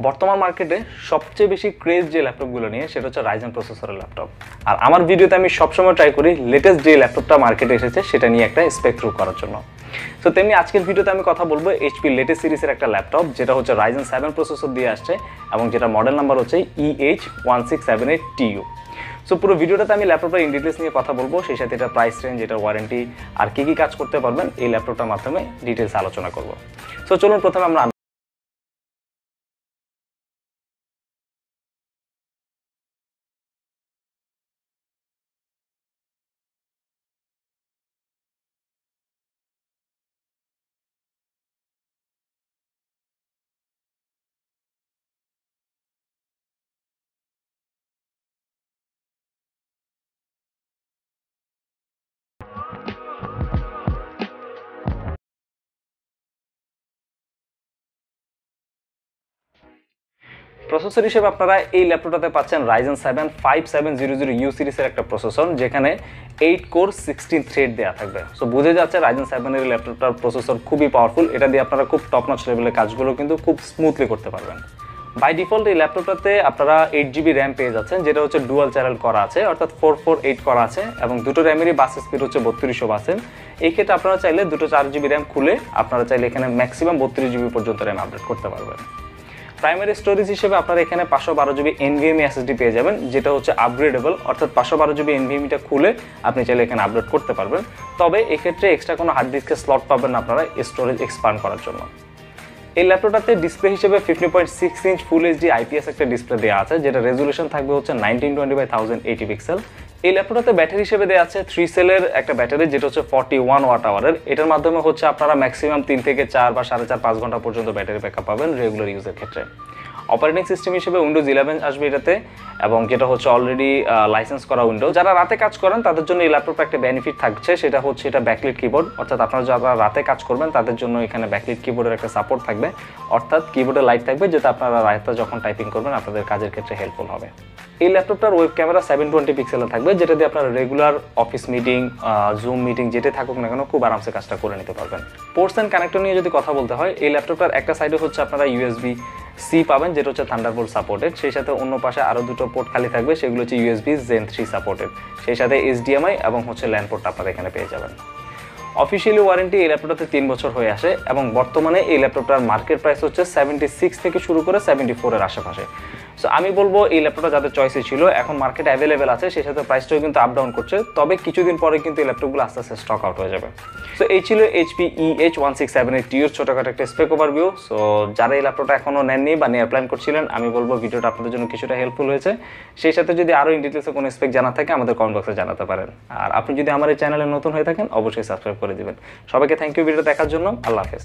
বর্তমান মার্কেটে সবচেয়ে বেশি ক্রেজ যে ল্যাপটপগুলো নিয়ে সেটা হচ্ছে রাইজেন প্রসেসরের ল্যাপটপ। আর আমার ভিডিওতে আমি সবসময় ট্রাই করি লেটেস্ট যে ল্যাপটপটা মার্কেটে এসেছে সেটা নিয়ে একটা স্পেক থ্রু করার জন্য। সো তেমনি আজকের ভিডিওতে আমি কথা বলবো এইচপি লেটেস্ট সিরিজের একটা ল্যাপটপ যেটা হচ্ছে রাইজেন 7 প্রসেসর দিয়ে আসছে এবং যেটা মডেল নাম্বার হচ্ছে EH1678TU। সো পুরো ভিডিওটাতে আমি ল্যাপটপটার ইন ডিটেলস নিয়ে কথা বলবো, সেই সাথে এটা প্রাইস রেঞ্জ, এটার ওয়ারেন্টি আর কি কাজ করতে পারবেন এই ল্যাপটপটার মাধ্যমে ডিটেলস আলোচনা করব। সো চলুন প্রথমে আমরা প্রসেসর হিসেবে আপনারা এই ল্যাপটপটাতে পাচ্ছেন রাইজেন 7 5700U সিরিজের একটা প্রসেসর, যেখানে 8 কোর 16 থ্রেড দেওয়া থাকবে। সো বুঝে যাচ্ছে রাইজেন 7 এর ল্যাপটপটার প্রসেসর খুবই পাওয়ারফুল। এটা দিয়ে আপনারা খুব টপ নচ লেভেলের কাজগুলো কিন্তু খুব স্মুথলি করতে পারবেন। বাই ডিফল্ট এই ল্যাপটপটাতে আপনারা 8GB র্যাম পেয়ে যাচ্ছেন, যেটা হচ্ছে ডুয়াল চ্যানেল করা আছে, অর্থাৎ 448 করা আছে এবং দুটো র্যামেরই বাস স্পিড হচ্ছে 3200 বাসের। এই ক্ষেত্রে আপনারা চাইলে দুটো 4GB র্যাম খুলে আপনারা চাইলে এখানে ম্যাক্সিমাম 32GB পর্যন্ত র্যাম আপডেট করতে পারবেন। প্রাইমারি স্টোরেজ হিসেবে আপনারা এখানে 512GB NVMe SSD পেয়ে যাবেন, যেটা হচ্ছে আপগ্রেডেবল, অর্থাৎ 512GB NVMeটা খুলে আপনি চাইলে এখানে আপলোড করতে পারবেন। তবে এক্ষেত্রে এক্সট্রা কোনো হার্ড ডিস্কের স্লট পাবেন না আপনারা স্টোরেজ এক্সপান্ড করার জন্য। এই ল্যাপটপটাতে ডিসপ্লে হিসেবে 15.6 ইঞ্চ ফুল HD IPS একটা ডিসপ্লে দেওয়া আছে, যেটা রেজুলেশন থাকবে হচ্ছে 1920x1080 পিক্সেল। এই ল্যাপটপটাতে ব্যাটারি হিসেবে দেওয়া আছে 3 সেলের একটা ব্যাটারি, যেটা হচ্ছে 41 ওয়াট আওয়ারের। এটার মাধ্যমে হচ্ছে আপনারা ম্যাক্সিমাম 3 থেকে 4 বা 4.5 ঘন্টা পর্যন্ত ব্যাটারি ব্যাকআপ পাবেন রেগুলার ইউজের ক্ষেত্রে। অপারেটিং সিস্টেম হিসেবে উইন্ডোজ 11 আসবে এটাতে, এবং যেটা হচ্ছে অলরেডি লাইসেন্স করা উইন্ডোজ। যারা রাতে কাজ করেন তাদের জন্য এই ল্যাপটপটা একটা বেনিফিট থাকছে, সেটা হচ্ছে এটা ব্যাকলিট কিবোর্ড, অর্থাৎ আপনারা যারা রাতে কাজ করবেন তাদের জন্য এখানে ব্যাকলিট কিবোর্ডের একটা সাপোর্ট থাকবে, অর্থাৎ কিবোর্ডে লাইট থাকবে, যেটা আপনারা রাতে যখন টাইপিং করবেন আপনাদের কাজের ক্ষেত্রে হেল্পফুল হবে। এই ল্যাপটপটার ওয়েব ক্যামেরা 720 পিক্সেলের থাকবে, যেটা দিয়ে আপনারা regular office meeting, zoom meeting যেটা থাকুক না কেন খুব আরামসে কাজটা করে নিতে পারবেন। পোর্টস অ্যান্ড কানেক্টর নিয়ে যদি কথা বলতে হয়, এই ল্যাপটপটার একটা সাইডে হচ্ছে আপনারা USB-C পাবেন, যেটা হচ্ছে থান্ডারবোল্ট সাপোর্টেড। সেই সাথে অন্য পাশে আরও দুটো পোর্ট খালি থাকবে, সেগুলো হচ্ছে USB Gen 3 সাপোর্টেড। সেই সাথে HDMI এবং হচ্ছে ল্যান পোর্ট আপনারা এখানে পেয়ে যাবেন। অফিসিয়ালি ওয়ারেন্টি এই ল্যাপটপটাতে 3 বছর হয়ে আসে এবং বর্তমানে এই ল্যাপটপটার মার্কেট প্রাইস হচ্ছে 76 থেকে শুরু করে 74 এর আশেপাশে। সো আমি বলবো এই ল্যাপটপটা যাদের চয়েসে ছিল এখন মার্কেটে অ্যাভেলেবেল আছে, সেই সাথে প্রাইসটাও কিন্তু আপ ডাউন করছে, তবে কিছুদিন পরে কিন্তু এই ল্যাপটপগুলো আস্তে আস্তে স্টক আউট হয়ে যাবে। সো এই ছিল HP EH1678TU এর ছোটখাটো একটা স্পেক ওভারভিউ। সো যারা এই ল্যাপটপটা এখনও নেননি বা নেওয়ার প্ল্যান করছিলেন, আমি বলবো ভিডিওটা আপনাদের জন্য কিছুটা হেল্পফুল হয়েছে। সেই সাথে যদি আরও ইন ডিটেলসে কোনো স্পেক জানা থাকে আমাদের কমেন্ট বক্সে জানাতে পারেন। আর আপনি যদি আমার এই চ্যানেলে নতুন হয়ে থাকেন অবশ্যই সাবস্ক্রাইব করে দিবেন। সবাইকে থ্যাংক ইউ ভিডিও দেখার জন্য। আল্লাহ হাফেজ।